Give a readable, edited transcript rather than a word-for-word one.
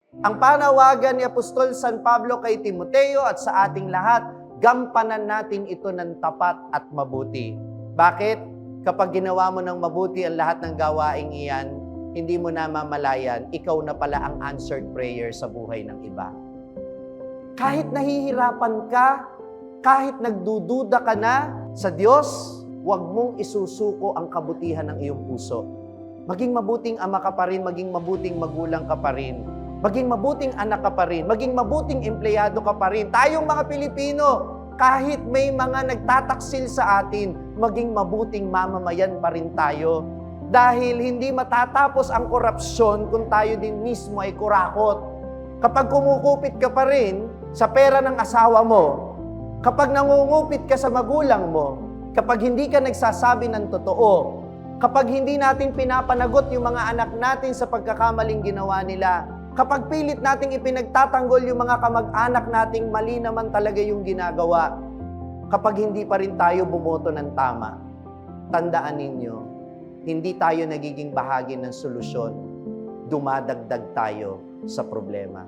Ang panawagan ni Apostol San Pablo kay Timoteo at sa ating lahat, gampanan natin ito ng tapat at mabuti. Bakit? Kapag ginawa mo ng mabuti ang lahat ng gawaing iyan, hindi mo na mamalayan, ikaw na pala ang answered prayer sa buhay ng iba. Kahit nahihirapan ka, kahit nagdududa ka na sa Diyos, huwag mong isusuko ang kabutihan ng iyong puso. Maging mabuting ama ka pa rin, maging mabuting magulang ka pa rin, maging mabuting anak ka pa rin, maging mabuting empleyado ka pa rin. Tayong mga Pilipino, kahit may mga nagtataksil sa atin, maging mabuting mamamayan pa rin tayo. Dahil hindi matatapos ang korupsyon kung tayo din mismo ay kurakot. Kapag kumukupit ka pa rin sa pera ng asawa mo, kapag nangungupit ka sa magulang mo, kapag hindi ka nagsasabi ng totoo, kapag hindi natin pinapanagot yung mga anak natin sa pagkakamaling ginawa nila, kapag pilit nating ipinagtatanggol yung mga kamag-anak nating mali naman talaga yung ginagawa, kapag hindi pa rin tayo bumoto ng tama, tandaan ninyo, hindi tayo nagiging bahagi ng solusyon, dumadagdag tayo sa problema.